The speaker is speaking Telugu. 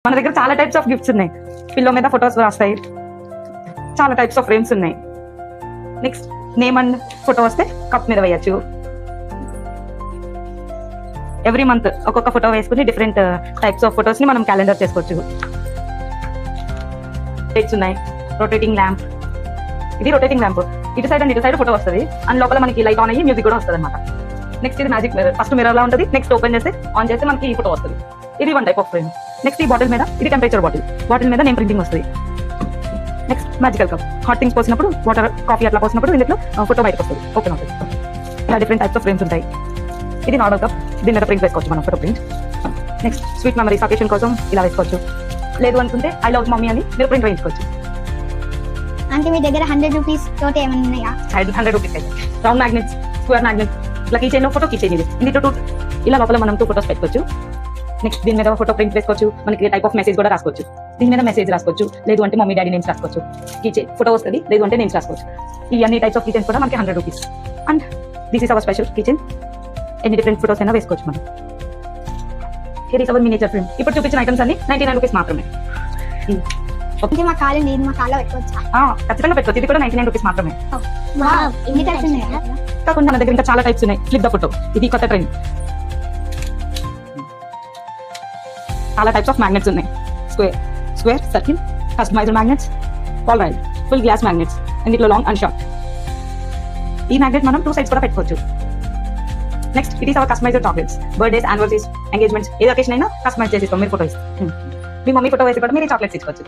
మన దగ్గర చాలా టైప్స్ ఆఫ్ గిఫ్ట్స్ ఉన్నాయి. పిల్లో మీద ఫొటోస్ రాస్తాయి, చాలా టైప్స్ ఆఫ్ ఫ్రేమ్స్ ఉన్నాయి. నెక్స్ట్ నేమ్ అండ్ ఫోటో వస్తే కప్ మీద వేయచ్చు. ఎవ్రీ మంత్ ఒక్కొక్క ఫోటో వేసుకుని డిఫరెంట్ టైప్స్ ఆఫ్ ఫొటోస్ ని మనం క్యాలెండర్ చేసుకోవచ్చు. లైట్స్ ఉన్నాయి, రొటేటింగ్ ల్యాంప్. ఇది రొటేటింగ్ ల్యాంప్, ఇటు సైడ్ అండ్ ఇటు సైడ్ ఫోటో వస్తుంది, అండ్ లోపల మనకి లైట్ ఆన్ అయ్యి మ్యూజిక్ కూడా వస్తుంది అనమాట. నెక్స్ట్ ఇది మ్యాజిక్ మిర్రర్, ఫస్ట్ మిర్రర్ లా ఉంటుంది, నెక్స్ట్ ఓపెన్ చేస్తే ఆన్ చేస్తే మనకి ఈ ఫోటో వస్తుంది. ఇది one type of frame. Next ఈ బాటిల్ మీద, ఇది టెంపరేచర్ బాటిల్ మీద నేమ్ ప్రింటింగ్ వస్తుంది. Next magical cup, hot things పోసినప్పుడు, వాటర్ కాఫీ అట్లా పోసినప్పుడు ఇందులో ఫోటో బయటకు వస్తుంది, ఓపెన్ అవుతుంది. ఇలా డిఫరెంట్ టైప్స్ ఆఫ్ ఫ్రేమ్స్ ఉంటాయి. ఇది నార్మల్ కప్, దీని మీద ప్రింట్ వేసుకోవచ్చు మనం, photo print. Next sweet memories occasion కోసం ఇలా వేసుకోవచ్చు. లేదు అనుకుంటే ఐ లవ్ మమ్మీ అని మీరు ప్రింట్ వేయించుకోవచ్చు. అంటే మీ దగ్గర 100 రూపీస్ తోటి ఏమైనా ఉన్నాయా? 100 రూపీస్ అయితే రౌండ్ మ్యాగ్నెట్స్, స్క్వేర్ మ్యాగ్నెట్స్, ఇట్లా key chain photo, key chain ఇది టూ ఇలా లోపల మనం 2 ఫోటోస్ పెట్టుకోవచ్చు. నెక్స్ట్ దీని మీద ఫోటో ప్రింట్ వేసుకోవచ్చు. మనకి టైప్ ఆఫ్ మెసేజ్ కూడా రాసుకోవచ్చు. దీని మీద మెసేజ్ రాసుకోవచ్చు, లేదు అంటే మమ్మీ డాడీ నేమ్స్ రాసుకోవచ్చు. కీ చైన్ ఫోటో వస్తుంది, లేదు అంటే నేమ్స్ రాసుకోవచ్చు. ఈ అన్ని టైప్స్ ఆఫ్ కీ చైన్స్ కూడా మనకి 100 rupees. And this is our special key chain. ఎన్ని డిఫరెంట్ ఫోటోస్ అయినా వేసుకోవచ్చు మనం. Here is our miniature frame. ఇప్పుడు చూపించిన ఐటమ్స్ అన్ని 99 రూపీస్ మాత్రమే. అంటే మా కాలు నేను మా కాల్లో పెట్టుకోవచ్చా? ఖచ్చితంగా పెట్టుకోవచ్చు. ఇది కూడా 99 రూపీస్ మాత్రమే. వావ్, ఎన్ని టైప్స్ ఉన్నాయా? కాకుండా మన దగ్గర ఇంకా చాలా టైప్స్ ఉన్నాయి. ఫ్లిప్ ద ఫోటో, ఇది కొత్త ట్రెండ్. చాలా టైప్స్ ఆఫ్ మ్యాగ్నెట్స్ ఉన్నాయి. Square, circle, customized magnets, all right, full glass magnets, and ఇట్లా లాంగ్ అండ్ షార్ట్. ఈ మ్యాగ్నెట్ మనం 2 సైడ్స్ కూడా పెట్టుకోవచ్చు. Next it is our customized chocolates. Birthdays, anniversaries, engagements, ఏ అకేషన్ అయినా కస్టమైజ్ చేసి ఇస్తాం. మీరు ఫోటో ఇస్తాం, మీ మమ్మీ ఫోటో వేసి కూడా మీరు చాక్లెట్స్ ఇచ్చుకోవచ్చు.